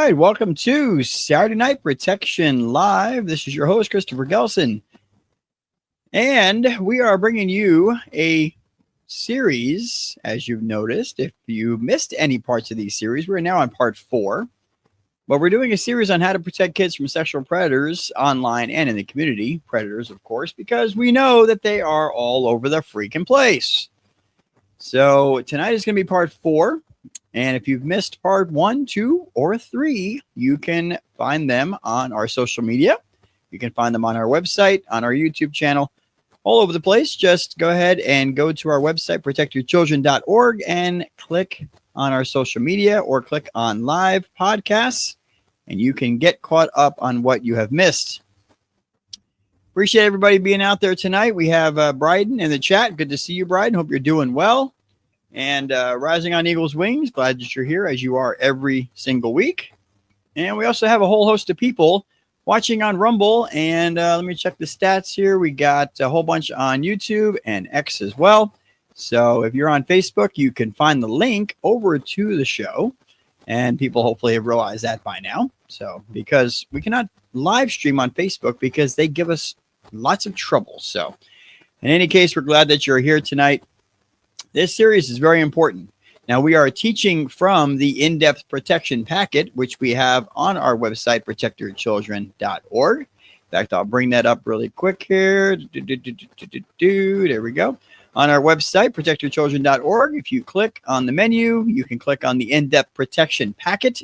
right, welcome to Saturday Night Protection Live. This is your host, Christopher Gelson. And we are bringing you a series, as you've noticed. If you missed any parts of these series, we're now on part 4. But we're doing a series on how to protect kids from sexual predators online and in the community. Predators, of course, because we know that they are all over the freaking place. So tonight is going to be part 4. And if you've missed part 1, 2, or 3, you can find them on our social media. You can find them on our website, on our YouTube channel, all over the place. Just go ahead and go to our website, protectyourchildren.org, and click on our social media or click on live podcasts, and you can get caught up on what you have missed. Appreciate everybody being out there tonight. We have Bryden in the chat. Good to see you, Bryden. Hope you're doing well. And Rising on Eagle's Wings, glad that you're here as you are every single week. And we also have a whole host of people watching on Rumble. And let me check the stats here. We got a whole bunch on YouTube and X as well. So if you're on Facebook, you can find the link over to the show. And people hopefully have realized that by now. So because we cannot live stream on Facebook because they give us lots of trouble. So in any case, we're glad that you're here tonight. This series is very important. Now, we are teaching from the in-depth protection packet, which we have on our website, protectyourchildren.org. In fact, I'll bring that up really quick here. There we go. On our website, protectyourchildren.org, if you click on the menu, you can click on the in-depth protection packet,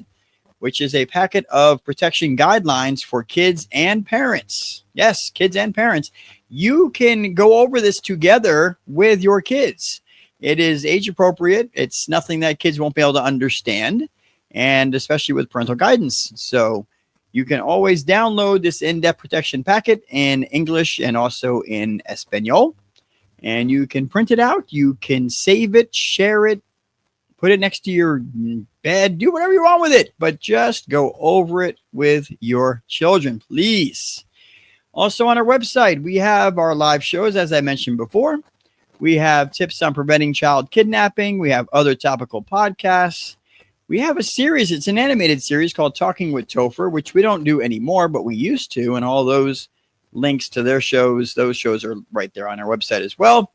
which is a packet of protection guidelines for kids and parents. Yes, kids and parents. You can go over this together with your kids. It is age appropriate. It's nothing that kids won't be able to understand, and especially with parental guidance. So you can always download this in-depth protection packet in English and also in Espanol, and you can print it out. You can save it, share it, put it next to your bed, do whatever you want with it, but just go over it with your children, please. Also on our website, we have our live shows, as I mentioned before. We have tips on preventing child kidnapping. We have other topical podcasts. We have a series. It's an animated series called Talking with Topher, which we don't do anymore, but we used to. And all those links to their shows, those shows are right there on our website as well.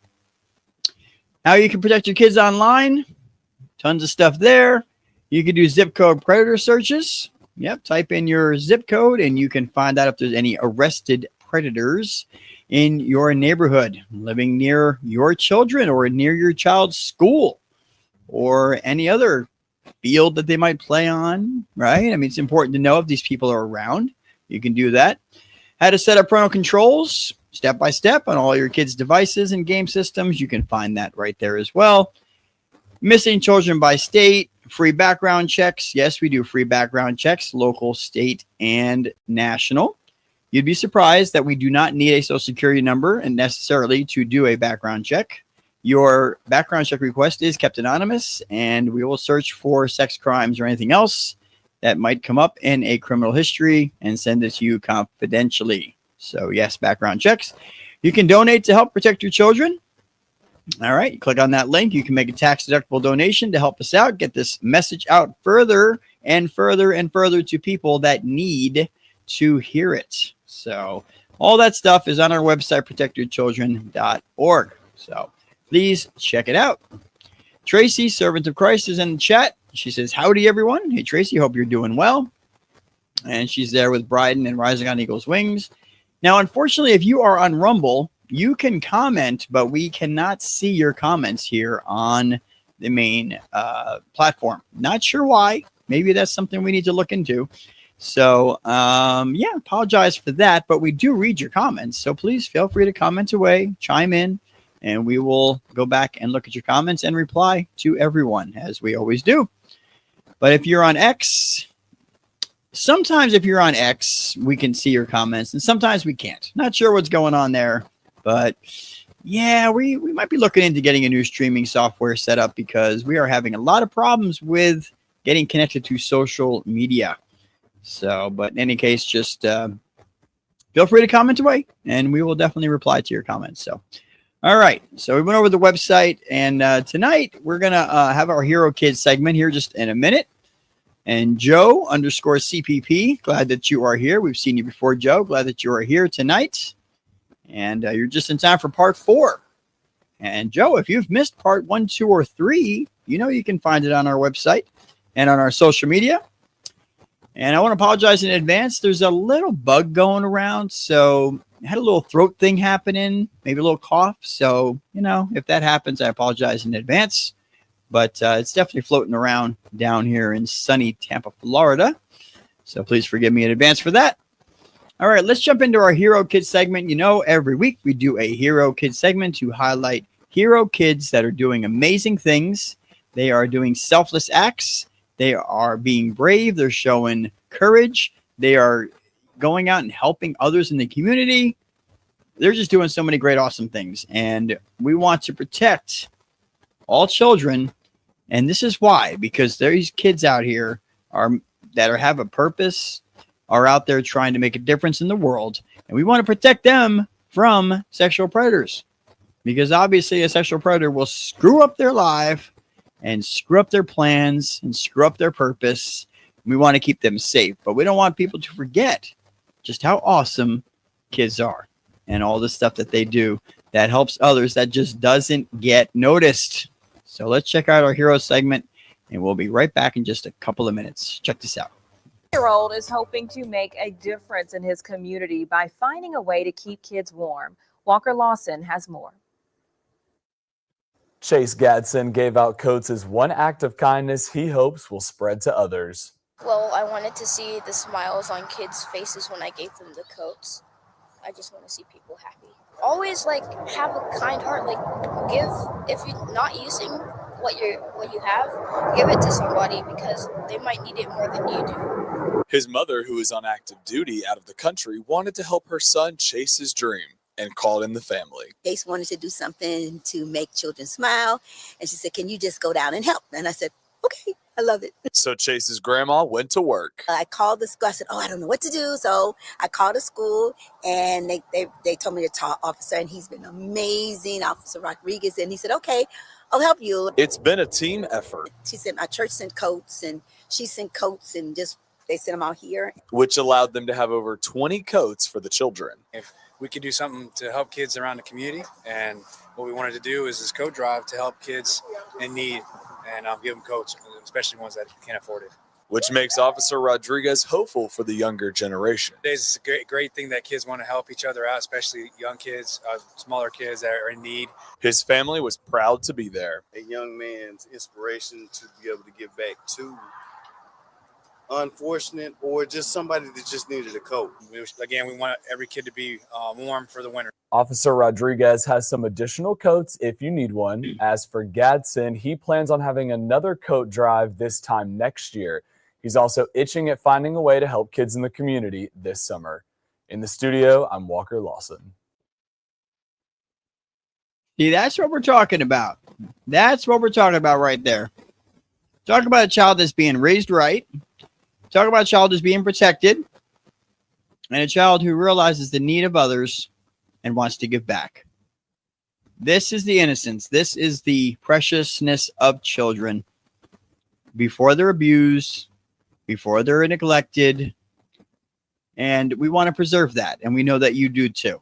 How you can protect your kids online. Tons of stuff there. You can do zip code predator searches. Yep, type in your zip code and you can find out if there's any arrested predators in your neighborhood, living near your children or near your child's school or any other field that they might play on, right? I mean, it's important to know if these people are around. You can do that. How to set up parental controls step by step on all your kids' devices and game systems. You can find that right there as well. Missing children by state, free background checks. Yes, we do free background checks, local, state, and national. You'd be surprised that we do not need a social security number and necessarily to do a background check. Your background check request is kept anonymous, and we will search for sex crimes or anything else that might come up in a criminal history and send it to you confidentially. So yes, background checks. You can donate to help protect your children. All right, you click on that link. You can make a tax-deductible donation to help us out, get this message out further and further and further to people that need to hear it. So all that stuff is on our website, protectyourchildren.org. So please check it out. Tracy, Servant of Christ, is in the chat. She says, howdy, everyone. Hey, Tracy, hope you're doing well. And she's there with Bryden and Rising on Eagle's Wings. Now, unfortunately, if you are on Rumble, you can comment, but we cannot see your comments here on the main platform. Not sure why. Maybe that's something we need to look into. So, yeah, apologize for that, but we do read your comments. So please feel free to comment away, chime in, and we will go back and look at your comments and reply to everyone, as we always do. But if you're on X, sometimes if you're on X, we can see your comments, and sometimes we can't. Not sure what's going on there, but yeah, we might be looking into getting a new streaming software set up because we are having a lot of problems with getting connected to social media. So, but in any case, just feel free to comment away, and we will definitely reply to your comments. So, all right. So we went over the website, and tonight we're going to have our Hero Kids segment here just in a minute. And Joe underscore CPP, glad that you are here. We've seen you before, Joe. Glad that you are here tonight. And you're just in time for part 4. And Joe, if you've missed part 1, 2, or 3, you know you can find it on our website and on our social media. And I want to apologize in advance. There's a little bug going around. So I had a little throat thing happening, maybe a little cough. So, if that happens, I apologize in advance. But it's definitely floating around down here in sunny Tampa, Florida. So please forgive me in advance for that. All right, let's jump into our Hero Kids segment. Every week we do a Hero Kids segment to highlight hero kids that are doing amazing things. They are doing selfless acts. They are being brave. They're showing courage. They are going out and helping others in the community. They're just doing so many great, awesome things. And we want to protect all children. And this is why, because these kids out here have a purpose, are out there trying to make a difference in the world. And we want to protect them from sexual predators. Because obviously a sexual predator will screw up their life and screw up their plans and screw up their purpose. We want to keep them safe. But we don't want people to forget just how awesome kids are and all the stuff that they do that helps others that just doesn't get noticed. So let's check out our hero segment, and we'll be right back in just a couple of minutes. Check this out. 8-year-old is hoping to make a difference in his community by finding a way to keep kids warm. Walker Lawson has more. Chase Gadsden gave out coats as one act of kindness he hopes will spread to others. Well, I wanted to see the smiles on kids' faces when I gave them the coats. I just want to see people happy. Always have a kind heart. Give, if you're not using what you have, give it to somebody because they might need it more than you do. His mother, who is on active duty out of the country, wanted to help her son chase his dream and called in the family. Chase wanted to do something to make children smile, and she said, "Can you just go down and help?" And I said, "Okay, I love it." So Chase's grandma went to work. I called the school. I said, I don't know what to do. So I called the school, and they told me to talk officer, and he's been amazing, Officer Rodriguez. And he said, "Okay, I'll help you." It's been a team effort. She said, "My church sent coats, and she sent coats, and they sent them out here." Which allowed them to have over 20 coats for the children. If we could do something to help kids around the community, and what we wanted to do is this coat drive to help kids in need and give them coats, especially ones that can't afford it. Which makes Officer Rodriguez hopeful for the younger generation. It's a great thing that kids want to help each other out, especially young kids, smaller kids that are in need. His family was proud to be there. A young man's inspiration to be able to give back to unfortunate or just somebody that just needed a coat. We want every kid to be warm for the winter. Officer Rodriguez has some additional coats if you need one. As for Gadsden, he plans on having another coat drive this time next year. He's also itching at finding a way to help kids in the community this summer. In the studio, I'm Walker Lawson. See, that's what we're talking about. That's what we're talking about right there. Talk about a child that's being raised right. Talk about a child that's being protected. And a child who realizes the need of others and wants to give back. This is the innocence. This is the preciousness of children before they're abused, before they're neglected. And we want to preserve that. And we know that you do too.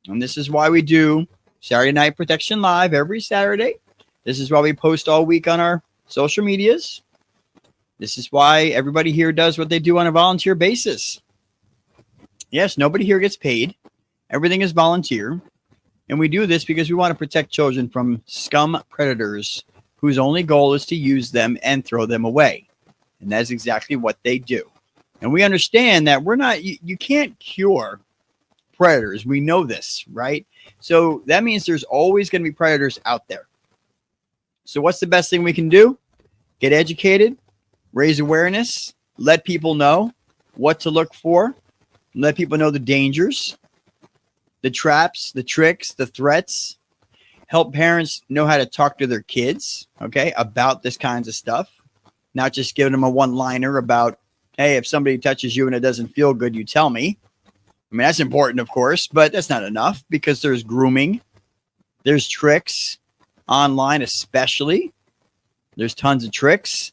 And this is why we do Saturday Night Protection Live every Saturday. This is why we post all week on our social medias. This is why everybody here does what they do on a volunteer basis. Yes, nobody here gets paid. Everything is volunteer. And we do this because we want to protect children from scum predators whose only goal is to use them and throw them away. And that's exactly what they do. And we understand that you can't cure predators. We know this, right? So that means there's always going to be predators out there. So what's the best thing we can do? Get educated, raise awareness, let people know what to look for, let people know the dangers, the traps, the tricks, the threats, help parents know how to talk to their kids, okay, about this kinds of stuff, not just giving them a one-liner about, hey, if somebody touches you and it doesn't feel good, you tell me. I mean, that's important, of course, but that's not enough because there's grooming, there's tricks online especially. There's tons of tricks.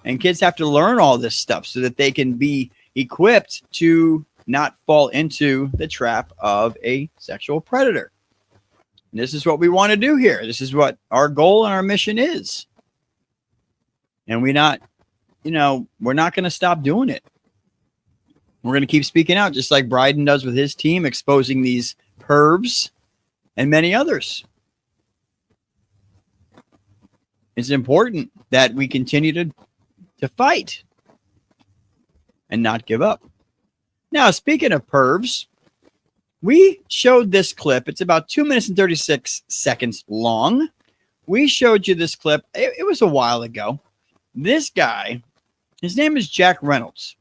And kids have to learn all this stuff so that they can be equipped to not fall into the trap of a sexual predator. And this is what we want to do here. This is what our goal and our mission is. And we're not going to stop doing it. We're going to keep speaking out, just like Bryden does with his team, exposing these pervs and many others. It's important that we continue to fight and not give up. Now, speaking of pervs, we showed this clip. It's about 2 minutes and 36 seconds long. We showed you this clip. It was a while ago. This guy, his name is Jack Reynolds.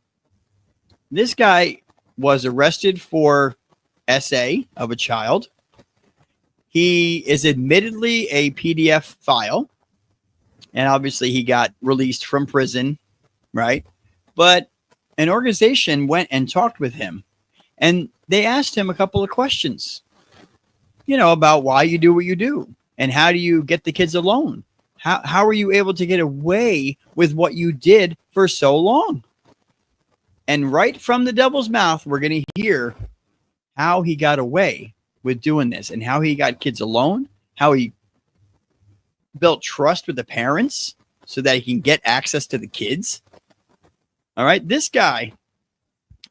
This guy was arrested for SA of a child. He is admittedly a PDF file. And obviously he got released from prison, right? But an organization went and talked with him. And they asked him a couple of questions, about why you do what you do. And how do you get the kids alone? How are you able to get away with what you did for so long? And right from the devil's mouth, we're going to hear how he got away with doing this and how he got kids alone, how he built trust with the parents so that he can get access to the kids. All right. This guy,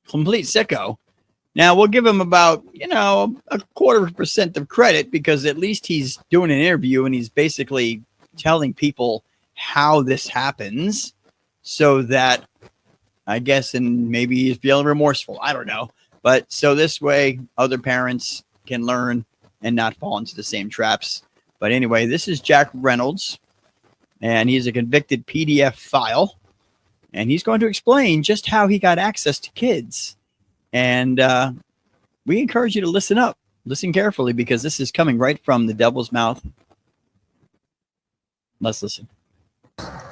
complete sicko. Now we'll give him about, 0.25% of credit because at least he's doing an interview and he's basically telling people how this happens so that I guess, and maybe he's feeling remorseful. I don't know. But so this way other parents can learn and not fall into the same traps. But anyway, this is Jack Reynolds, and he's a convicted PDF file, and he's going to explain just how he got access to kids. And we encourage you to listen up, listen carefully, because this is coming right from the devil's mouth. Let's listen.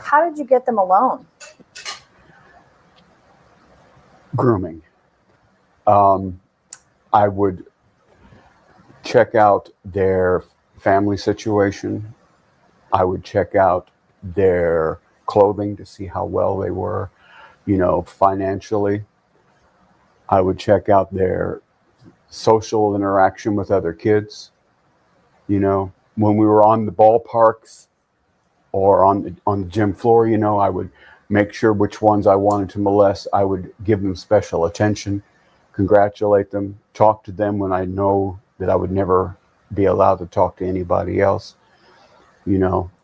How did you get them alone? Grooming. I would check out their family situation. I would check out their clothing to see how well they were, financially. I would check out their social interaction with other kids. When we were on the ballparks or on the gym floor, I would make sure which ones I wanted to molest. I would give them special attention, congratulate them, talk to them when I know that I would never be allowed to talk to anybody else.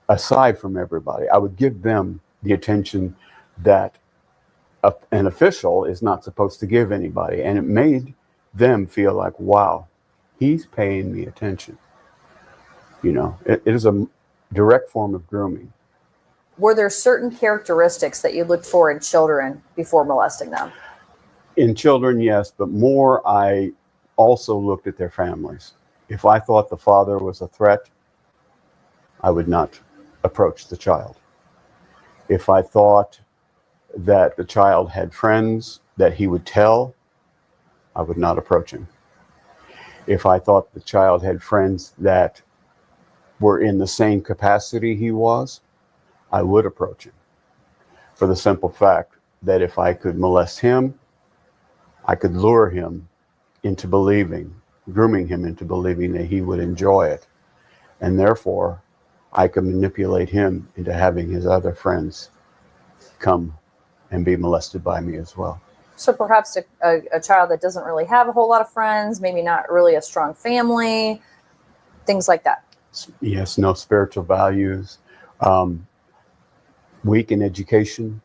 Aside from everybody, I would give them the attention that an official is not supposed to give anybody. And it made them feel like, wow, he's paying me attention. It is a direct form of grooming. Were there certain characteristics that you looked for in children before molesting them? In children, yes, but more I also looked at their families. If I thought the father was a threat, I would not approach the child. If I thought that the child had friends that he would tell, I would not approach him. If I thought the child had friends that were in the same capacity he was, I would approach him, for the simple fact that if I could molest him, I could lure him into grooming him into believing that he would enjoy it. And therefore, I could manipulate him into having his other friends come and be molested by me as well. So perhaps a child that doesn't really have a whole lot of friends, maybe not really a strong family, things like that. Yes, no spiritual values. Weak in education,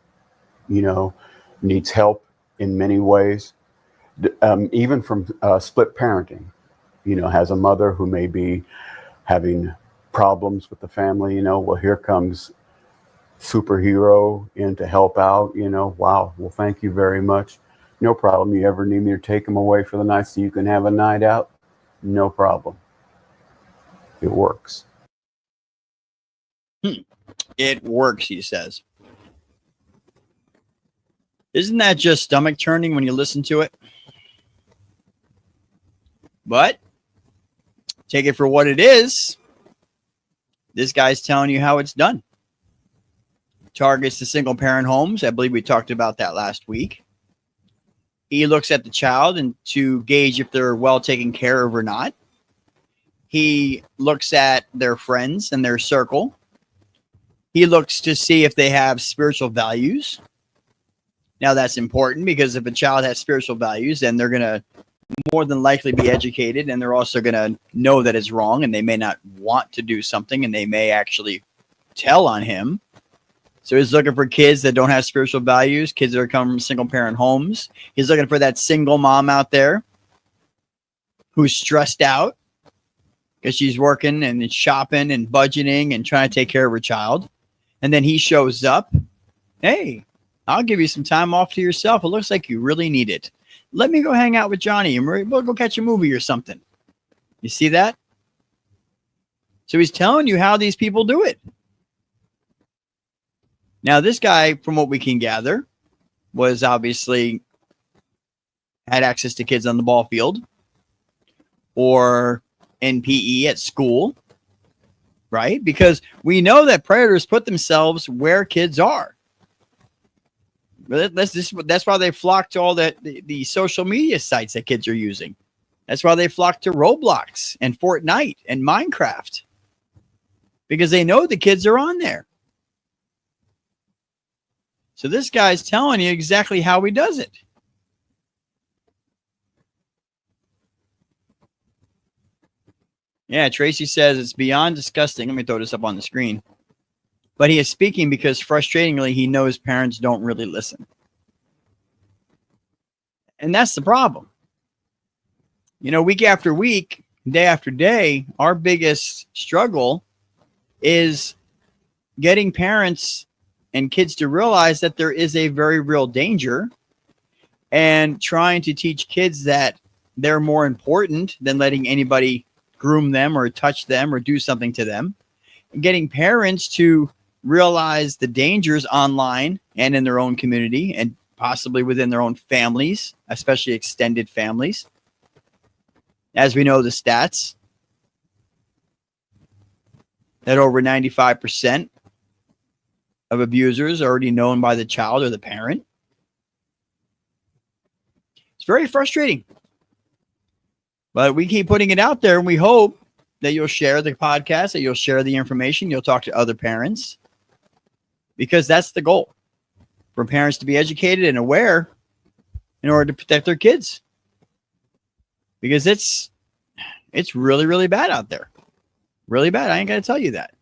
needs help in many ways, even from split parenting, has a mother who may be having problems with the family, well, here comes superhero in to help out, wow, well, thank you very much. No problem. You ever need me to take them away for the night so you can have a night out? No problem. It works. It works, he says. Isn't that just stomach churning when you listen to it? But take it for what it is. This guy's telling you how it's done. targets the single parent homes. I believe we talked about that last week. He looks at the child and to gauge if they're well taken care of or not. He looks at their friends and their circle. He looks to see if they have spiritual values. Now that's important because if a child has spiritual values, then they're going to more than likely be educated, and they're also going to know that it's wrong, and they may not want to do something, and they may actually tell on him. So he's looking for kids that don't have spiritual values, kids that are coming from single parent homes. He's looking for that single mom out there who's stressed out because she's working and shopping and budgeting and trying to take care of her child. And then he shows up. Hey, I'll give you some time off to yourself. It looks like you really need it. Let me go hang out with Johnny and we'll go catch a movie or something. You see that? So he's telling you how these people do it. Now, this guy, from what we can gather, was obviously had access to kids on the ball field or in PE at school, right? Because we know that predators put themselves where kids are. That's why they flock to all the social media sites that kids are using. That's why they flock to Roblox and Fortnite and Minecraft, because they know the kids are on there. So this guy's telling you exactly how he does it. Yeah, Tracy says it's beyond disgusting. Let me throw this up on the screen. But he is speaking because frustratingly, he knows parents don't really listen. And that's the problem. You know, week after week, day after day, our biggest struggle is getting parents and kids to realize that there is a very real danger, and trying to teach kids that they're more important than letting anybody groom them or touch them or do something to them, and getting parents to realize the dangers online and in their own community and possibly within their own families, especially extended families. As we know, the stats that over 95% of abusers are already known by the child or the parent. It's very frustrating. But we keep putting it out there, and we hope that you'll share the podcast, that you'll share the information, you'll talk to other parents, because that's the goal, for parents to be educated and aware in order to protect their kids. Because it's really, really bad out there. Really bad. I ain't got to tell you that.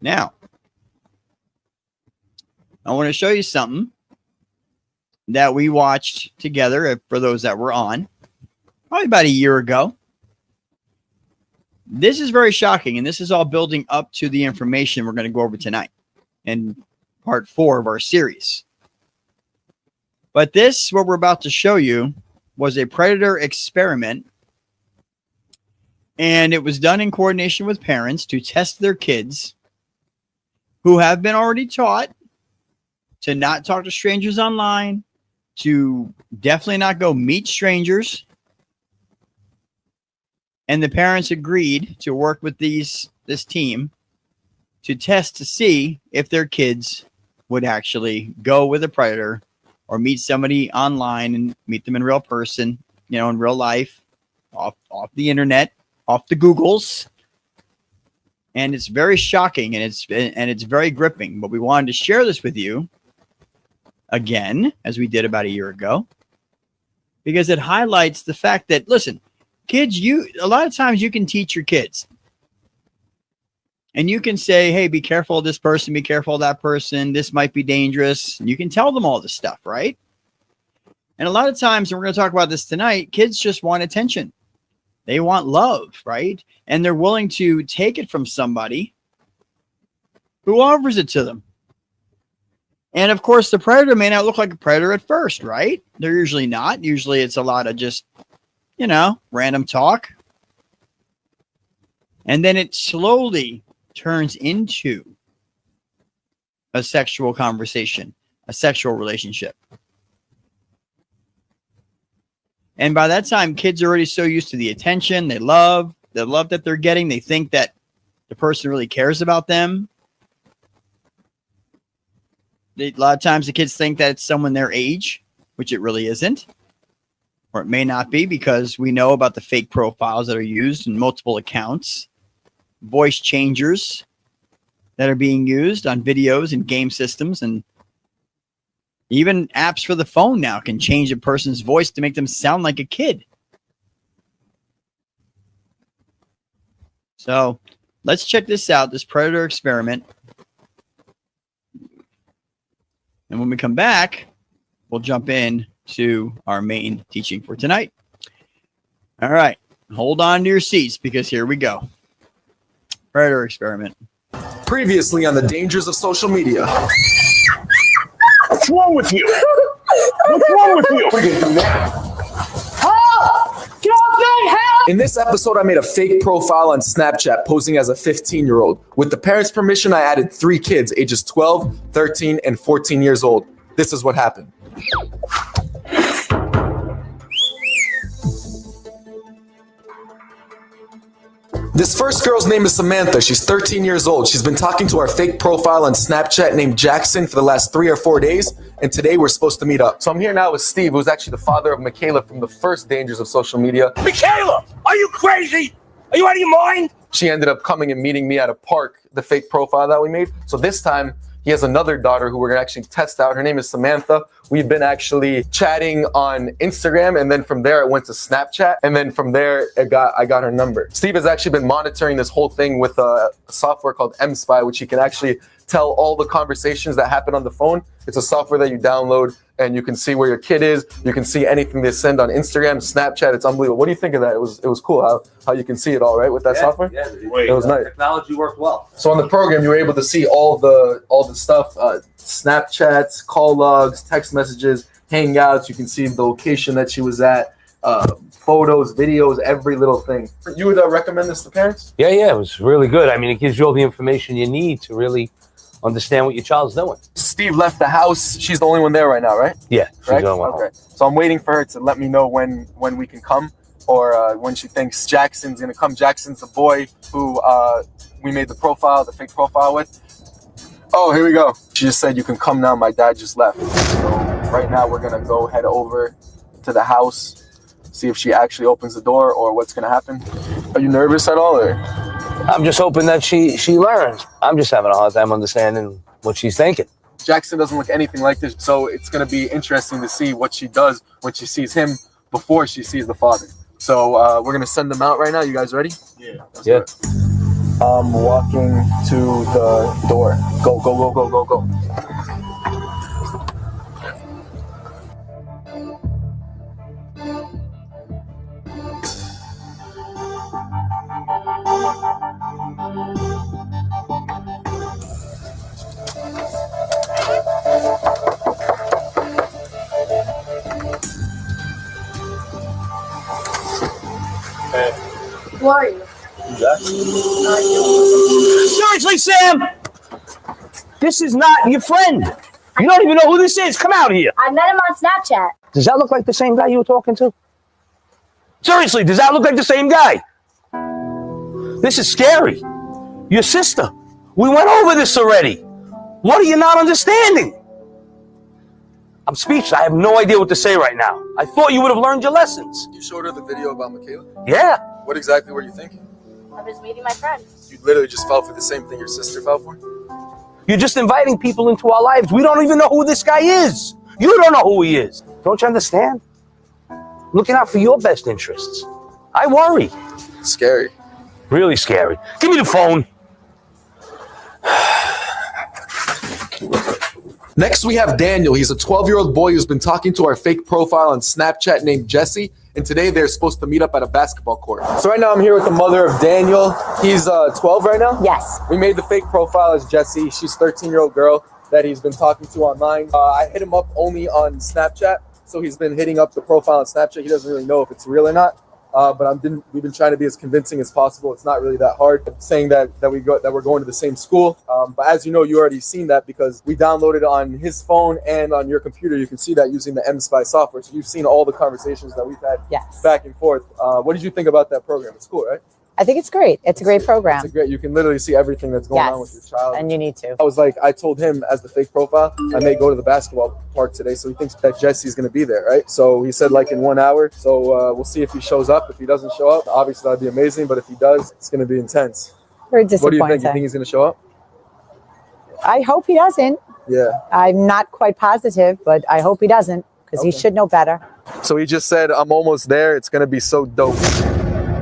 Now, I want to show you something that we watched together for those that were on probably about a year ago. This is very shocking, and this is all building up to the information we're going to go over tonight in part 4 of our series. But this, what we're about to show you, was a predator experiment, and it was done in coordination with parents to test their kids who have been already taught to not talk to strangers online, to definitely not go meet strangers. And the parents agreed to work with this team to test to see if their kids would actually go with a predator or meet somebody online and meet them in real person, you know, in real life, off the internet, off the Googles. And it's very shocking, and it's very gripping. But we wanted to share this with you again, as we did about a year ago, because it highlights the fact that, listen, kids, a lot of times you can teach your kids. And you can say, hey, be careful of this person, be careful of that person. This might be dangerous. And you can tell them all this stuff, right? And a lot of times, and we're going to talk about this tonight, kids just want attention. They want love, right? And they're willing to take it from somebody who offers it to them. And of course, the predator may not look like a predator at first, right? They're usually not. Usually it's a lot of just, you know, random talk. And then it slowly turns into a sexual conversation, a sexual relationship. And by that time, kids are already so used to the attention the love that they're getting. They think that the person really cares about them. A lot of times the kids think that it's someone their age, which it really isn't. Or it may not be, because we know about the fake profiles that are used in multiple accounts. Voice changers that are being used on videos and game systems, and even apps for the phone now can change a person's voice to make them sound like a kid. So let's check this out, this predator experiment. And when we come back, we'll jump in to our main teaching for tonight. All right, hold on to your seats, because here we go. Predator experiment. Previously on the dangers of social media. What's wrong with you? What's wrong with you? What are you gonna do now? Help! Get off me! Help! In this episode, I made a fake profile on Snapchat posing as a 15-year-old. With the parents' permission, I added 3 kids, ages 12, 13, and 14 years old. This is what happened. This first girl's name is Samantha. She's 13 years old. She's been talking to our fake profile on Snapchat named Jackson for the last 3 or 4 days, and today we're supposed to meet up. So I'm here now with Steve, who's actually the father of Michaela from the first dangers of social media. Michaela, are you crazy? Are you out of your mind? She ended up coming and meeting me at a park, the fake profile that we made. So this time, he has another daughter who we're gonna actually test out. Her name is Samantha. We've been actually chatting on Instagram, and then from there I went to Snapchat, and then from there I got her number. Steve has actually been monitoring this whole thing with a software called mSpy, which he can actually tell all the conversations that happen on the phone. It's a software that you download, and you can see where your kid is. You can see anything they send on Instagram, Snapchat. It's unbelievable. What do you think of that? It was cool how you can see it all, right, with that software? Yeah, it was nice. Technology worked well. So on the program, you were able to see all the stuff, Snapchats, call logs, text messages, Hangouts. You can see the location that she was at, photos, videos, every little thing. You would recommend this to parents? Yeah, it was really good. I mean, it gives you all the information you need to really understand what your child's doing. Steve left the house. She's the only one there right now, right? Yeah, she's right? the only one. Okay. So I'm waiting for her to let me know when we can come, or when she thinks Jackson's gonna come. Jackson's the boy who we made the fake profile with. Oh, here we go. She just said you can come now. My dad just left. So right now we're gonna go head over to the house, see if she actually opens the door or what's gonna happen. Are you nervous at all, or? I'm just hoping that she learns. I'm just having a hard time understanding what she's thinking. Jackson doesn't look anything like this, so it's going to be interesting to see what she does when she sees him before she sees the father. So we're going to send them out right now. You guys ready? Yeah. I'm walking to the door. Go, go, go, go, go, go. Who are you? Seriously, Sam! This is not your friend. You don't even know who this is. Come out here. I met him on Snapchat. Does that look like the same guy you were talking to? Seriously, does that look like the same guy? This is scary. Your sister. We went over this already. What are you not understanding? I'm speechless. I have no idea what to say right now. I thought you would have learned your lessons. You showed her the video about Michaela? Yeah. What exactly were you thinking? I was meeting my friend. You literally just fell for the same thing your sister fell for? You're just inviting people into our lives. We don't even know who this guy is. You don't know who he is. Don't you understand? Looking out for your best interests. I worry. Scary. Really scary. Give me the phone. Next, we have Daniel. He's a 12-year-old boy who's been talking to our fake profile on Snapchat named Jesse. And today they're supposed to meet up at a basketball court. So right now I'm here with the mother of Daniel. He's 12 right now? Yes. We made the fake profile as Jesse. She's a 13-year-old girl that he's been talking to online. I hit him up only on Snapchat. So he's been hitting up the profile on Snapchat. He doesn't really know if it's real or not. but we've been trying to be as convincing as possible. It's not really that hard. Saying that we're going to the same school. But as you know, you already seen that because we downloaded on his phone and on your computer. You can see that using the MSpy software. So you've seen all the conversations that we've had back and forth. What did you think about that program? It's cool, right? I think it's great. It's a great program. You can literally see everything that's going on with your child. And you need to. I told him as the fake profile, I may go to the basketball park today. So he thinks that Jesse's going to be there, right? So he said in 1 hour. So we'll see if he shows up. If he doesn't show up, obviously that'd be amazing. But if he does, it's going to be intense. Very disappointing. What do you think? You think he's going to show up? I hope he doesn't. Yeah. I'm not quite positive, but I hope he doesn't because he should know better. So he just said, I'm almost there. It's going to be so dope.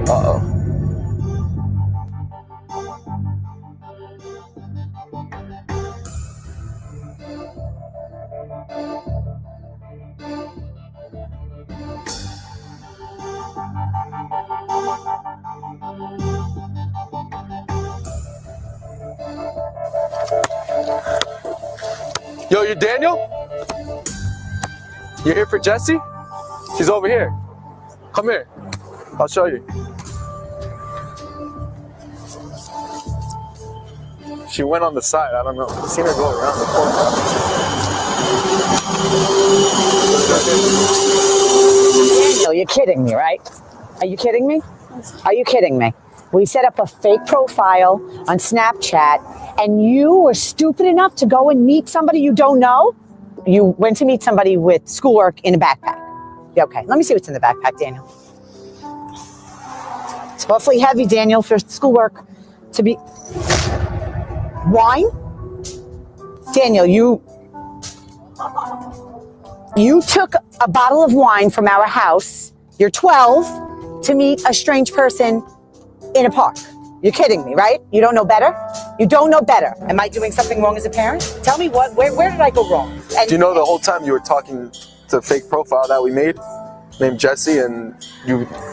Uh-oh. Yo, you Daniel? You're here for Jesse? She's over here. Come here. I'll show you. She went on the side. I don't know. I've seen her go around the corner. Daniel, you're kidding me, right? Are you kidding me? Are you kidding me? We set up a fake profile on Snapchat and you were stupid enough to go and meet somebody you don't know? You went to meet somebody with schoolwork in a backpack. Yeah, okay, let me see what's in the backpack, Daniel. It's awfully heavy, Daniel, for schoolwork to be... Wine? Daniel, you took a bottle of wine from our house. You're 12 to meet a strange person in a park. You're kidding me, right? You don't know better? You don't know better. Am I doing something wrong as a parent? Tell me where did I go wrong? And, do you know the whole time you were talking to a fake profile that we made named Jesse, and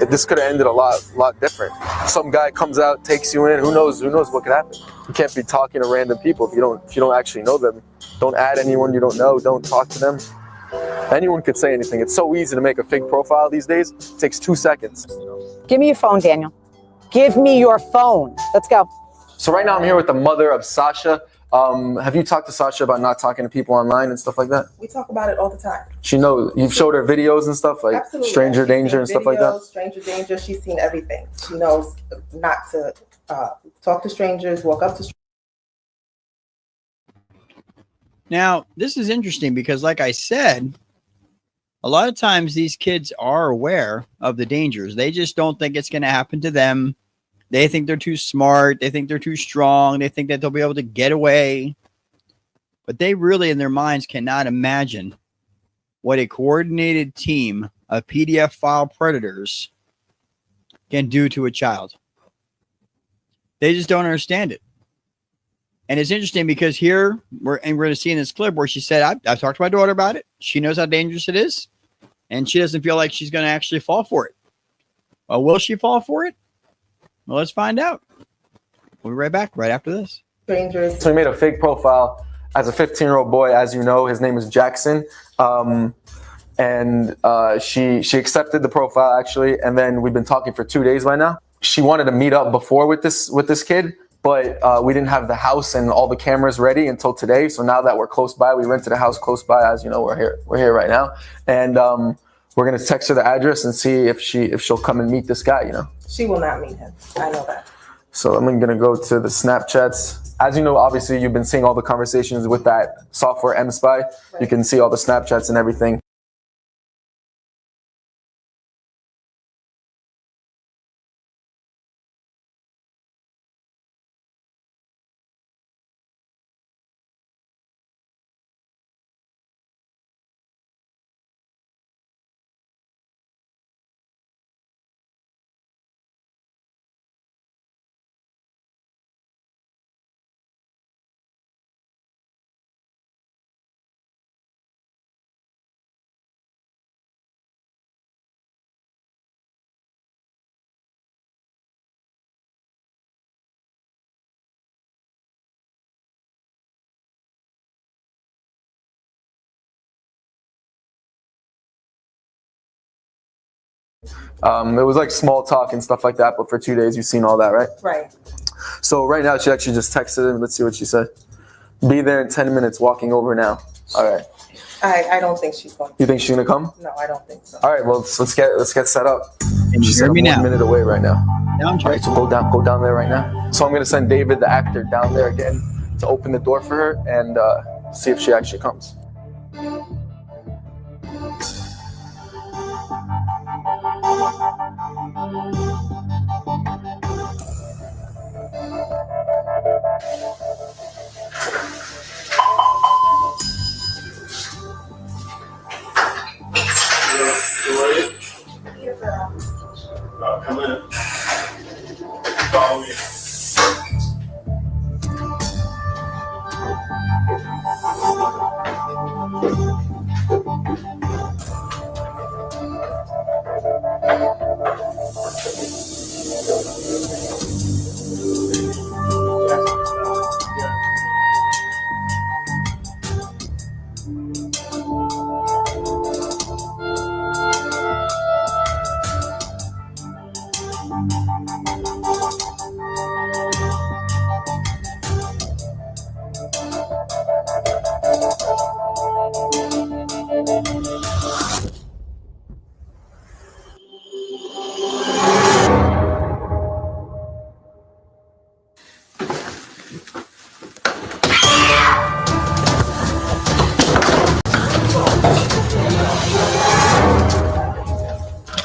this could have ended a lot different. Some guy comes out, takes you in, who knows what could happen. You can't be talking to random people if you don't actually know them. Don't add anyone you don't know, don't talk to them. Anyone could say anything. It's so easy to make a fake profile these days. It takes 2 seconds. Give me your phone, Daniel. Give me your phone. Let's go. So right now I'm here with the mother of Sasha. Have you talked to Sasha about not talking to people online and stuff like that? We talk about it all the time. She knows. You've showed her videos and stuff like Absolutely. Stranger Danger and stuff like that? Stranger Danger. She's seen everything. She knows not to talk to strangers, walk up to strangers. Now, this is interesting because, like I said, a lot of times these kids are aware of the dangers. They just don't think it's going to happen to them. They think they're too smart. They think they're too strong. They think that they'll be able to get away. But they really, in their minds, cannot imagine what a coordinated team of PDF file predators can do to a child. They just don't understand it. And it's interesting because here, we're going to see in this clip where she said, I've talked to my daughter about it. She knows how dangerous it is. And she doesn't feel like she's going to actually fall for it. Well, will she fall for it? Well, let's find out. We'll be right back right after this. Strangers. So we made a fake profile as a 15-year-old boy. As you know, his name is Jackson. She accepted the profile, actually. And then we've been talking for 2 days right now. She wanted to meet up before with this kid. But we didn't have the house and all the cameras ready until today. So now that we're close by, we rented a house close by. As you know, we're here right now, and we're gonna text her the address and see if she'll come and meet this guy. You know, She will not meet him. I know that. so I'm gonna go to the Snapchats. As you know, obviously you've been seeing all the conversations with that software MSpy. Right. You can see all the Snapchats and everything. It was like small talk and stuff like that, but for 2 days you've seen all that, right? Right. So right now she actually just texted him. Let's see what she said. Be there in 10 minutes, walking over now. All right. I don't think she's going to. You think she's gonna come? No, I don't think so. All right, well let's get set up. Can you She's hear me 1 now? minute away right now. Now I'm All right, so go down there right now. So I'm gonna send David, the actor, down there again to open the door for her and see if she actually comes. Come in. Follow me.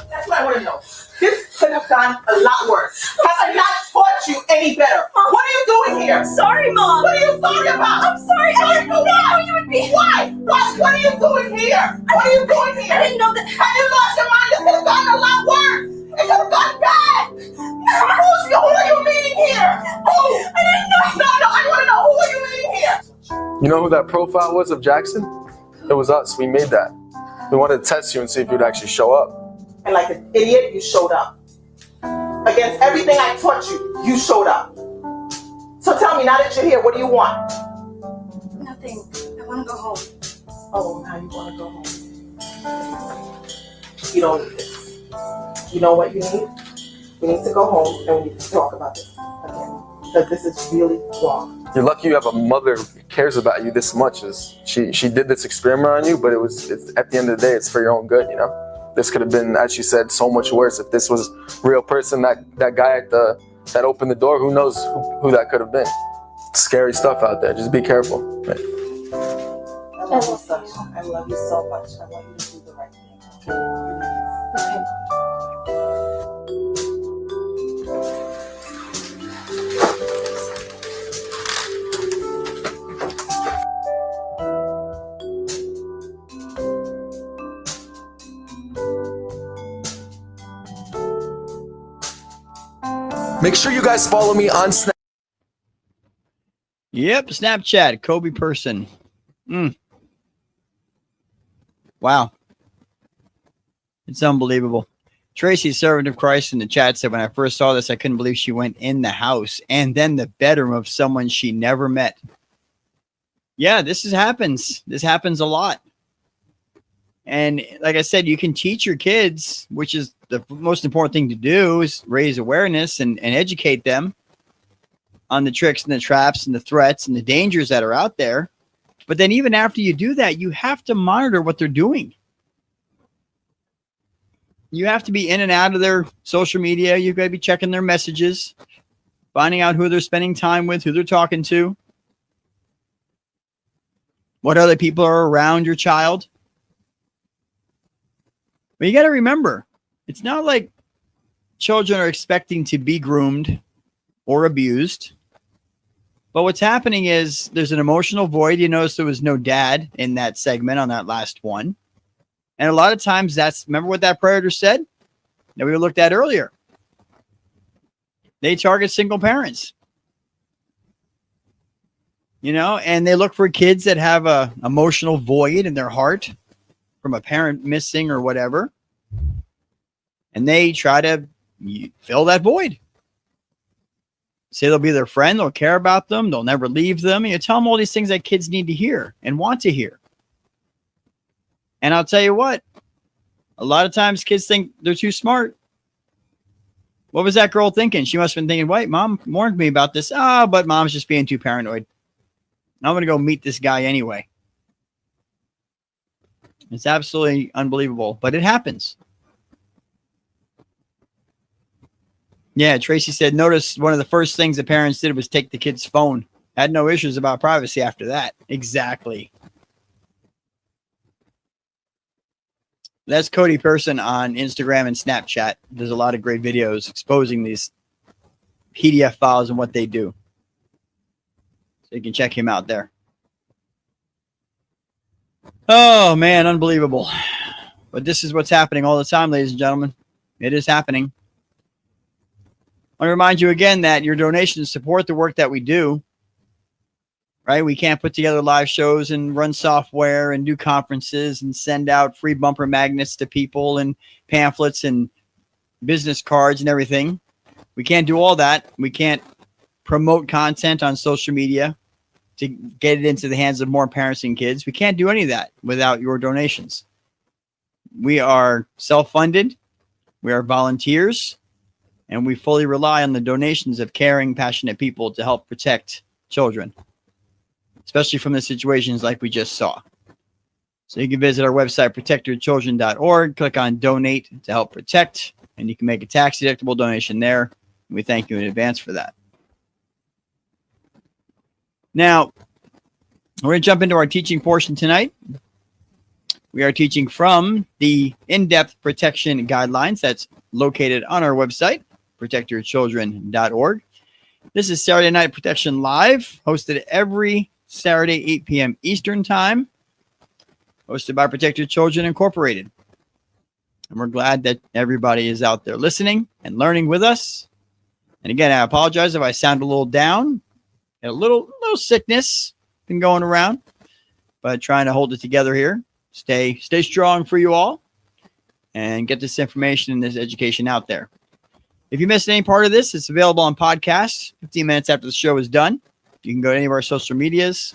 That's what I want to know. This could have gone a lot worse. Have I not taught you any better? What are you doing here? Sorry, Mom. What are you sorry about? I'm sorry. I didn't know that you would be. Why? What are you doing here? What are you doing here? I didn't know that. Have you lost your mind? This could have gone a lot worse. It could have gone bad. Who are you meeting here? Who? I didn't know. No, I want to know who are you meeting here? You know who that profile was of Jackson? It was us. We made that. We wanted to test you and see if you'd actually show up. And like an idiot, you showed up. Against everything I taught you, you showed up. So tell me, now that you're here, what do you want? Nothing. I want to go home. Oh, now you want to go home. You don't need this. You know what you need? We need to go home and we need to talk about this again. Because this is really wrong. You're lucky you have a mother who cares about you this much. She did this experiment on you, but it's at the end of the day, it's for your own good, you know? This could have been, as she said, so much worse. If this was a real person, that guy that opened the door, who knows who that could have been. Scary stuff out there. Just be careful. Right. I love you so much. I love you so much. I want you to do the right thing. Okay? Make sure you guys follow me on Snapchat. Yep, Snapchat, Kobe person. Wow. It's unbelievable. Tracy, servant of Christ, in the chat said, when I first saw this, I couldn't believe she went in the house and then the bedroom of someone she never met. Yeah, happens. This happens a lot. And like I said, you can teach your kids, which is the most important thing to do, is raise awareness and educate them on the tricks and the traps and the threats and the dangers that are out there. But then even after you do that, you have to monitor what they're doing. You have to be in and out of their social media. You've got to be checking their messages, finding out who they're spending time with, who they're talking to, what other people are around your child. But you got to remember, it's not like children are expecting to be groomed or abused. But what's happening is there's an emotional void. You notice there was no dad in that segment on that last one. And a lot of times remember what that predator said that we looked at earlier. They target single parents. And they look for kids that have a emotional void in their heart from a parent missing or whatever. And they try to fill that void. Say they'll be their friend, they'll care about them, they'll never leave them. And you tell them all these things that kids need to hear and want to hear. And I'll tell you what, A lot of times kids think they're too smart. What was that girl thinking? She must have been thinking, wait, mom warned me about this. But mom's just being too paranoid. I'm going to go meet this guy anyway. It's absolutely unbelievable, but it happens. Yeah, Tracy said, notice one of the first things the parents did was take the kid's phone. Had no issues about privacy after that. Exactly. That's Cody Person on Instagram and Snapchat. There's a lot of great videos exposing these PDF files and what they do. So you can check him out there. Oh, man, unbelievable. But this is what's happening all the time, ladies and gentlemen. It is happening. I want to remind you again that your donations support the work that we do. Right? We can't put together live shows and run software and do conferences and send out free bumper magnets to people and pamphlets and business cards and everything. We can't do all that. We can't promote content on social media to get it into the hands of more parents and kids. We can't do any of that without your donations. We are self-funded. We are volunteers. And we fully rely on the donations of caring, passionate people to help protect children, especially from the situations like we just saw. So you can visit our website, protectyourchildren.org, click on donate to help protect, and you can make a tax-deductible donation there. We thank you in advance for that. Now, we're going to jump into our teaching portion tonight. We are teaching from the in-depth protection guidelines that's located on our website, protectyourchildren.org. This is Saturday Night Protection Live, hosted every Saturday, 8 p.m. Eastern Time, hosted by Protect Your Children Incorporated. And we're glad that everybody is out there listening and learning with us. And again, I apologize if I sound a little down. Got a little sickness been going around, but trying to hold it together here. Stay strong for you all and get this information and this education out there. If you missed any part of this, it's available on podcast 15 minutes after the show is done. You can go to any of our social medias.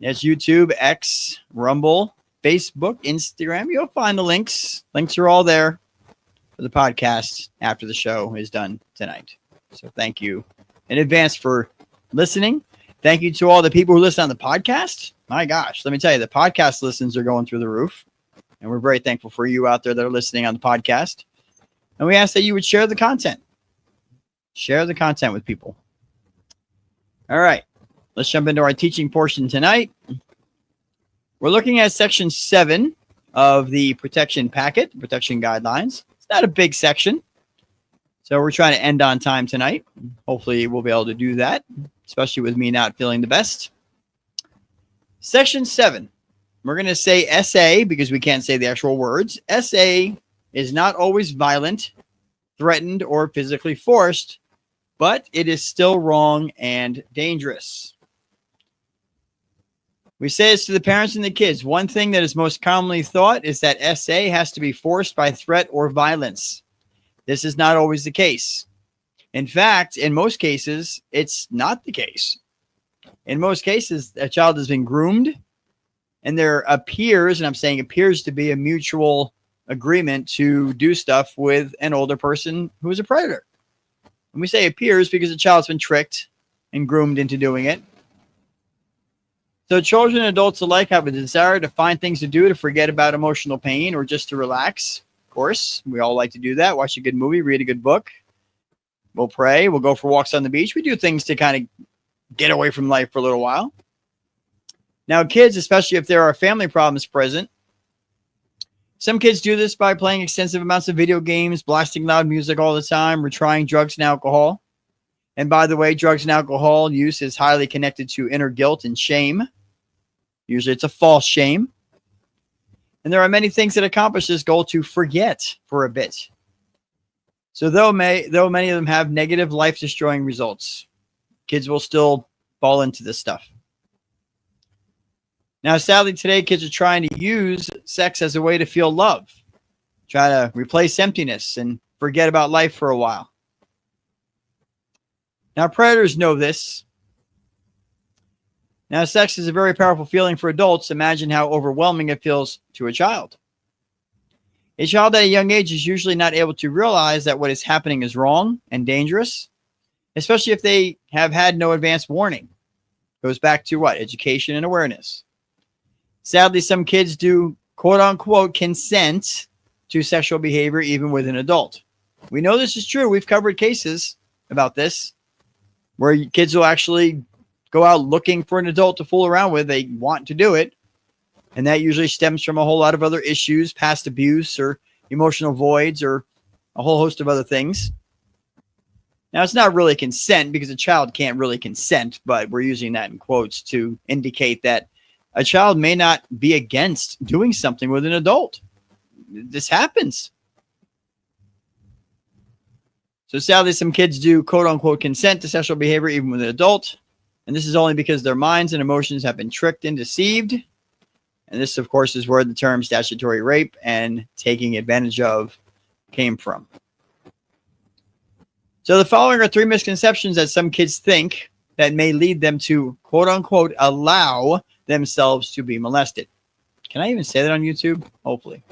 That's YouTube, X, Rumble, Facebook, Instagram. You'll find the links. Links are all there for the podcast after the show is done tonight. So thank you in advance for listening. Thank you to all the people who listen on the podcast. My gosh, let me tell you, the podcast listens are going through the roof. And we're very thankful for you out there that are listening on the podcast. And we ask that you would share the content. Share the content with people. All right, let's jump into our teaching portion tonight. We're looking at section 7 of the protection packet, protection guidelines. It's not a big section, so we're trying to end on time tonight. Hopefully we'll be able to do that, especially with me not feeling the best. Section 7, we're going to say SA because we can't say the actual words. SA is not always violent, threatened, or physically forced, but it is still wrong and dangerous. We say this to the parents and the kids. One thing that is most commonly thought is that SA has to be forced by threat or violence. This is not always the case. In fact, in most cases, it's not the case. In most cases, a child has been groomed, and there appears, and I'm saying appears to be a mutual agreement to do stuff with an older person who is a predator. And we say appears because the child's been tricked and groomed into doing it. So children and adults alike have a desire to find things to do to forget about emotional pain or just to relax. Of course, we all like to do that. Watch a good movie, read a good book. We'll pray. We'll go for walks on the beach. We do things to kind of get away from life for a little while. Now, kids, especially if there are family problems present, some kids do this by playing extensive amounts of video games, blasting loud music all the time, or trying drugs and alcohol. And by the way, drugs and alcohol use is highly connected to inner guilt and shame. Usually it's a false shame. And there are many things that accomplish this goal to forget for a bit. So though many of them have negative life-destroying results, kids will still fall into this stuff. Now, sadly, today, kids are trying to use sex as a way to feel love, try to replace emptiness and forget about life for a while. Now, predators know this. Now, sex is a very powerful feeling for adults. Imagine how overwhelming it feels to a child. A child at a young age is usually not able to realize that what is happening is wrong and dangerous, especially if they have had no advance warning. Goes back to what? Education and awareness. Sadly, some kids do quote unquote consent to sexual behavior even with an adult. We know this is true. We've covered cases about this where kids will actually go out looking for an adult to fool around with. They want to do it. And that usually stems from a whole lot of other issues, past abuse or emotional voids or a whole host of other things. Now, it's not really consent because a child can't really consent, but we're using that in quotes to indicate that a child may not be against doing something with an adult. This happens. So sadly, some kids do quote unquote consent to sexual behavior even with an adult. And this is only because their minds and emotions have been tricked and deceived. And this, of course, is where the term statutory rape and taking advantage of came from. So the following are 3 misconceptions that some kids think that may lead them to quote unquote allow themselves to be molested. Can I even say that on YouTube? Hopefully.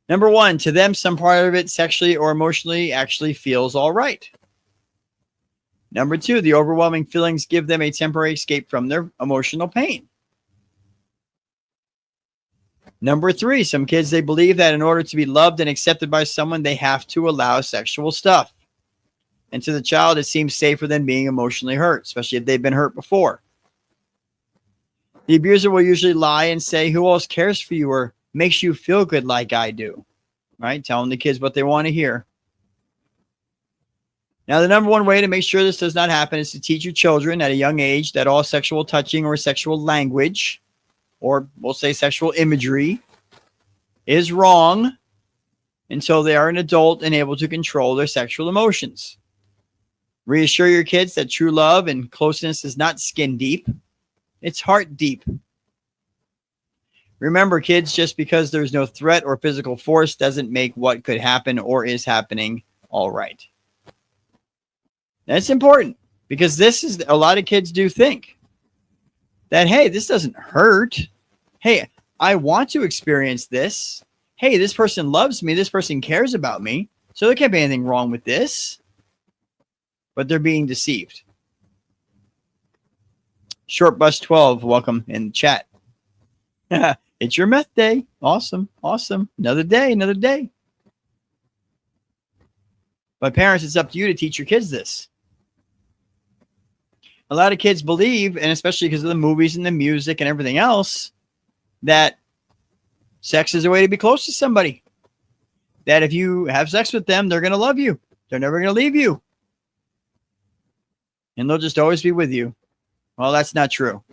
Number 1, to them, some part of it sexually or emotionally actually feels all right. Number 2, the overwhelming feelings give them a temporary escape from their emotional pain. Number 3, some kids, they believe that in order to be loved and accepted by someone, they have to allow sexual stuff. And to the child, it seems safer than being emotionally hurt, especially if they've been hurt before. The abuser will usually lie and say, who else cares for you or makes you feel good like I do, right? Telling the kids what they want to hear. Now, the number 1 way to make sure this does not happen is to teach your children at a young age that all sexual touching or sexual language, or we'll say sexual imagery, is wrong until they are an adult and able to control their sexual emotions. Reassure your kids that true love and closeness is not skin deep, it's heart deep. Remember, kids, just because there's no threat or physical force doesn't make what could happen or is happening all right. That's important because this is a lot of kids do think that, hey, this doesn't hurt. Hey, I want to experience this. Hey, this person loves me. This person cares about me. So there can't be anything wrong with this. But they're being deceived. Short Bus 12, welcome in the chat. It's your meth day. Awesome. Awesome. Another day, another day. But parents, it's up to you to teach your kids this. A lot of kids believe, and especially because of the movies and the music and everything else, that sex is a way to be close to somebody. That if you have sex with them, they're going to love you. They're never going to leave you. And they'll just always be with you. Well, that's not true.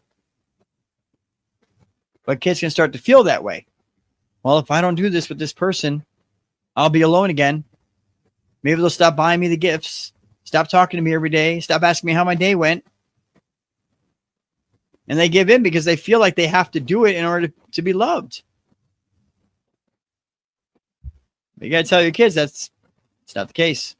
But kids can start to feel that way. Well, if I don't do this with this person, I'll be alone again. Maybe they'll stop buying me the gifts, stop talking to me every day, stop asking me how my day went. And they give in because they feel like they have to do it in order to be loved. But you got to tell your kids it's not the case.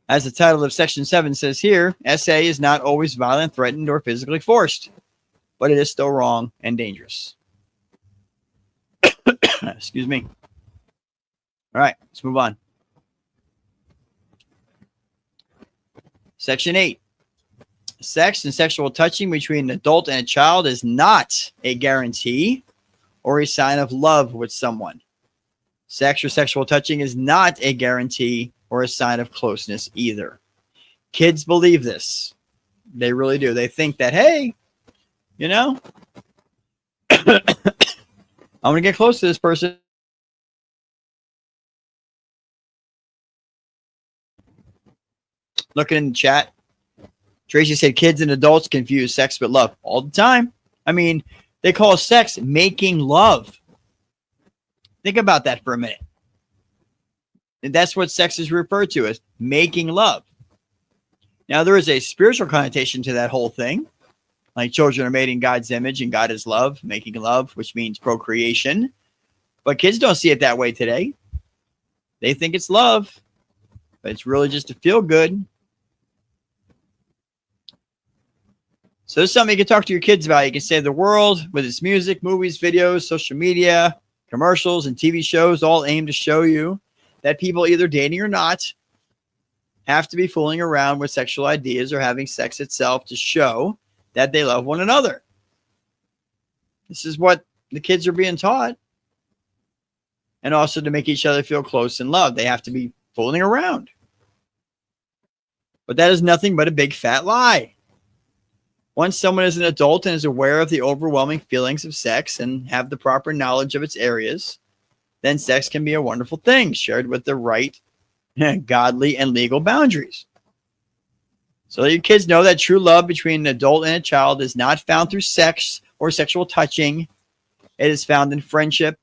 As the title of Section 7 says here, SA is not always violent, threatened, or physically forced, but it is still wrong and dangerous. Excuse me. All right, let's move on. Section 8. Sex and sexual touching between an adult and a child is not a guarantee or a sign of love with someone. Sex or sexual touching is not a guarantee or a sign of closeness either. Kids believe this. They really do. They think that, hey, you know, I'm going to get close to this person. Looking in the chat, Tracy said kids and adults confuse sex with love all the time. I mean, they call sex making love. Think about that for a minute. And that's what sex is referred to as making love. Now, there is a spiritual connotation to that whole thing. Like children are made in God's image and God is love, making love, which means procreation. But kids don't see it that way today. They think it's love, but it's really just to feel good. So it's something you can talk to your kids about. You can save the world with its music, movies, videos, social media, commercials and TV shows all aim to show you that people, either dating or not, have to be fooling around with sexual ideas or having sex itself to show that they love one another. This is what the kids are being taught. And also to make each other feel close and loved. They have to be fooling around. But that is nothing but a big fat lie. Once someone is an adult and is aware of the overwhelming feelings of sex and have the proper knowledge of its areas, then sex can be a wonderful thing, shared with the right, godly, and legal boundaries. So that your kids know that true love between an adult and a child is not found through sex or sexual touching. It is found in friendship,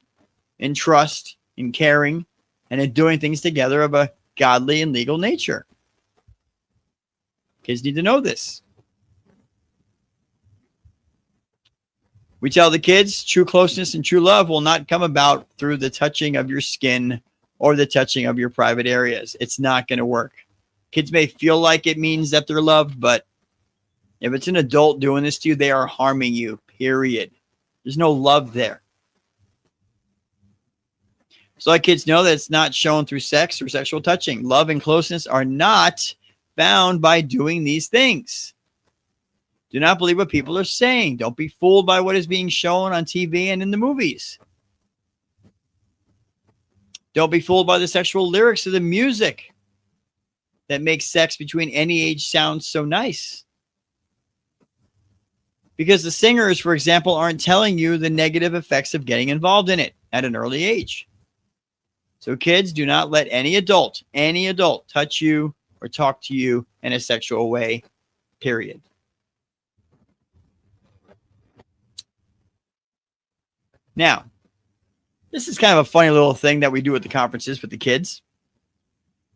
in trust, in caring, and in doing things together of a godly and legal nature. Kids need to know this. We tell the kids true closeness and true love will not come about through the touching of your skin or the touching of your private areas. It's not going to work. Kids may feel like it means that they're loved, but if it's an adult doing this to you, they are harming you, period. There's no love there. So let kids know that it's not shown through sex or sexual touching. Love and closeness are not found by doing these things. Do not believe what people are saying. Don't be fooled by what is being shown on TV and in the movies. Don't be fooled by the sexual lyrics of the music that makes sex between any age sound so nice. Because the singers, for example, aren't telling you the negative effects of getting involved in it at an early age. So kids, do not let any adult touch you or talk to you in a sexual way, period. Now, this is kind of a funny little thing that we do at the conferences with the kids.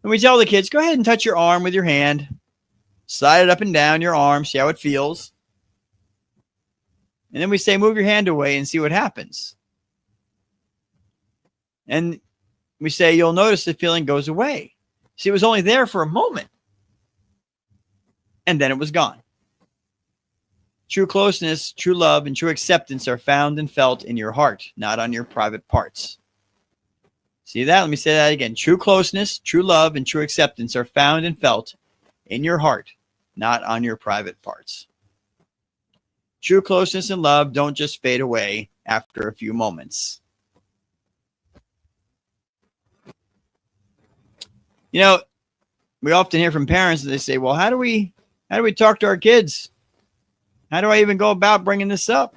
And we tell the kids, go ahead and touch your arm with your hand. Slide it up and down your arm, see how it feels. And then we say, move your hand away and see what happens. And we say, you'll notice the feeling goes away. See, it was only there for a moment. And then it was gone. True closeness, true love, and true acceptance are found and felt in your heart, not on your private parts. See that? Let me say that again. True closeness, true love, and true acceptance are found and felt in your heart, not on your private parts. True closeness and love don't just fade away after a few moments. You know, we often hear from parents that they say, well, how do we talk to our kids? How do I even go about bringing this up?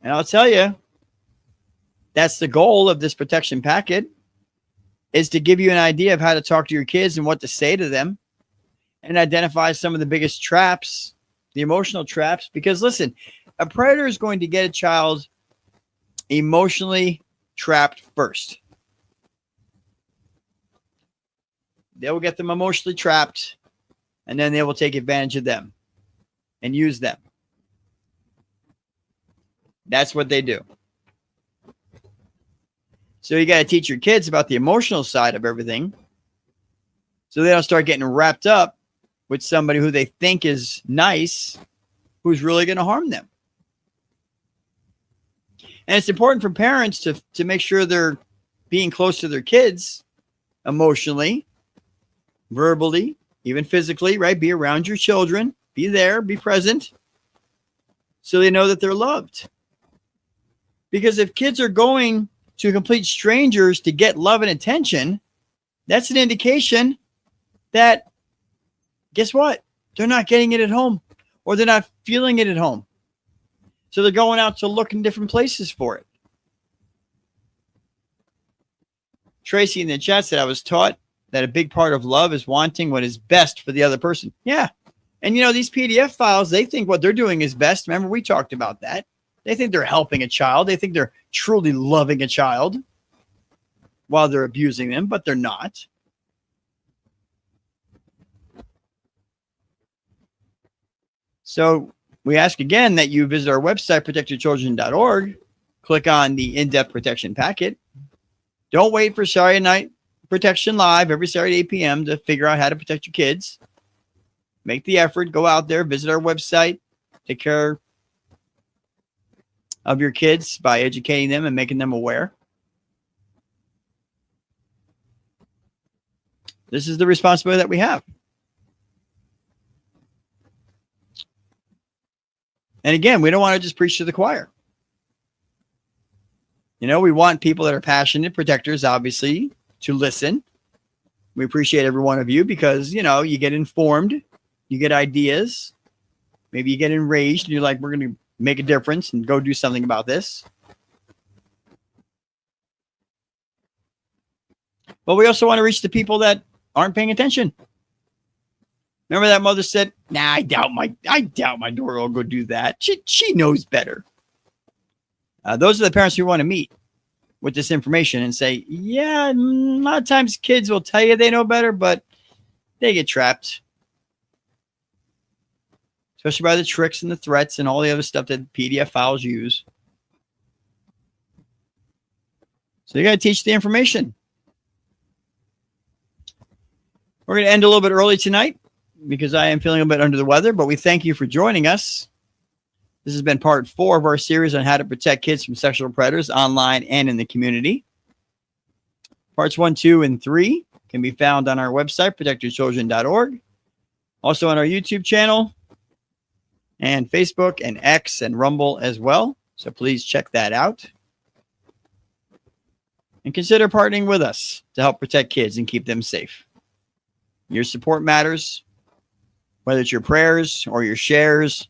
And I'll tell you, that's the goal of this protection packet, is to give you an idea of how to talk to your kids and what to say to them, and identify some of the biggest traps, the emotional traps. Because listen, a predator is going to get a child emotionally trapped first. They will get them emotionally trapped, and then they will take advantage of them and use them. That's what they do. So you got to teach your kids about the emotional side of everything, so they don't start getting wrapped up with somebody who they think is nice, who's really going to harm them. And it's important for parents to make sure they're being close to their kids emotionally, verbally, even physically, right? Be around your children, be there, be present, so they know that they're loved. Because if kids are going to complete strangers to get love and attention, that's an indication that, guess what? They're not getting it at home, or they're not feeling it at home. So they're going out to look in different places for it. Tracy in the chat said, I was taught that a big part of love is wanting what is best for the other person. Yeah. And you know, these PDF files, they think what they're doing is best. Remember, we talked about that. They think they're helping a child. They think they're truly loving a child while they're abusing them, but they're not. So we ask again that you visit our website, protectyourchildren.org. Click on the in-depth protection packet. Don't wait for Saturday Night Protection Live every Saturday at 8 p.m. to figure out how to protect your kids. Make the effort. Go out there, visit our website, take care of your kids by educating them and making them aware. This is the responsibility that we have. And again, we don't want to just preach to the choir. You know, we want people that are passionate protectors, obviously, to listen. We appreciate every one of you because, you know, you get informed, you get ideas. Maybe you get enraged and you're like, we're going to make a difference and go do something about this. But we also want to reach the people that aren't paying attention. Remember that mother said, nah, I doubt my daughter will go do that. She knows better. Those are the parents we want to meet with this information and say, yeah, a lot of times kids will tell you they know better, but they get trapped. Especially by the tricks and the threats and all the other stuff that PDF files use. So you got to teach the information. We're going to end a little bit early tonight because I am feeling a bit under the weather, but we thank you for joining us. This has been part 4 of our series on how to protect kids from sexual predators online and in the community. Parts 1, 2, and 3 can be found on our website, protectyourchildren.org. Also on our YouTube channel and Facebook and X and Rumble as well. So please check that out. And consider partnering with us to help protect kids and keep them safe. Your support matters, whether it's your prayers or your shares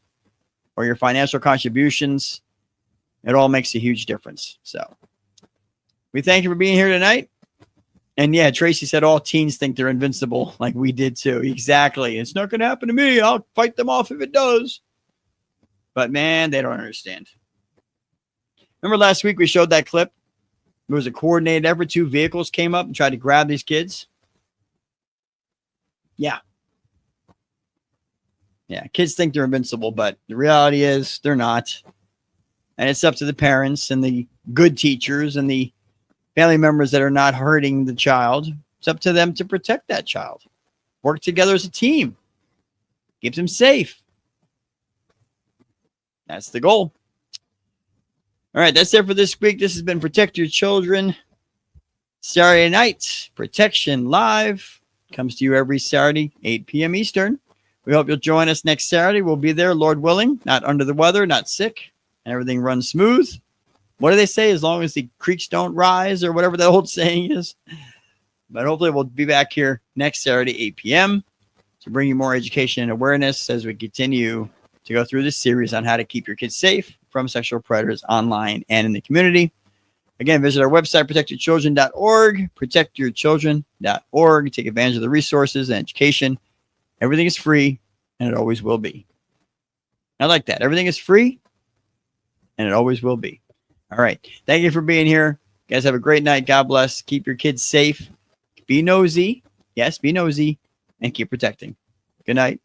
or your financial contributions. It all makes a huge difference. So we thank you for being here tonight. And yeah, Tracy said all teens think they're invincible, like we did too. Exactly. It's not going to happen to me. I'll fight them off if it does. But man, they don't understand. Remember last week we showed that clip? It was a coordinated effort. 2 vehicles came up and tried to grab these kids. Yeah. Yeah, kids think they're invincible, but the reality is they're not. And it's up to the parents and the good teachers and the family members that are not hurting the child. It's up to them to protect that child. Work together as a team. Keep them safe. That's the goal. All right, that's it for this week. This has been Protect Your Children Saturday Night Protection Live. Comes to you every Saturday, 8 p.m. Eastern. We hope you'll join us next Saturday. We'll be there, Lord willing, not under the weather, not sick, and everything runs smooth. What do they say? As long as the creeks don't rise, or whatever the old saying is. But hopefully we'll be back here next Saturday, 8 p.m. to bring you more education and awareness as we continue to go through this series on how to keep your kids safe from sexual predators online and in the community. Again, visit our website, protectyourchildren.org, protectyourchildren.org. Take advantage of the resources and education. Everything is free, and it always will be. I like that. Everything is free, and it always will be. All right. Thank you for being here. You guys have a great night. God bless. Keep your kids safe. Be nosy. Yes, be nosy, and keep protecting. Good night.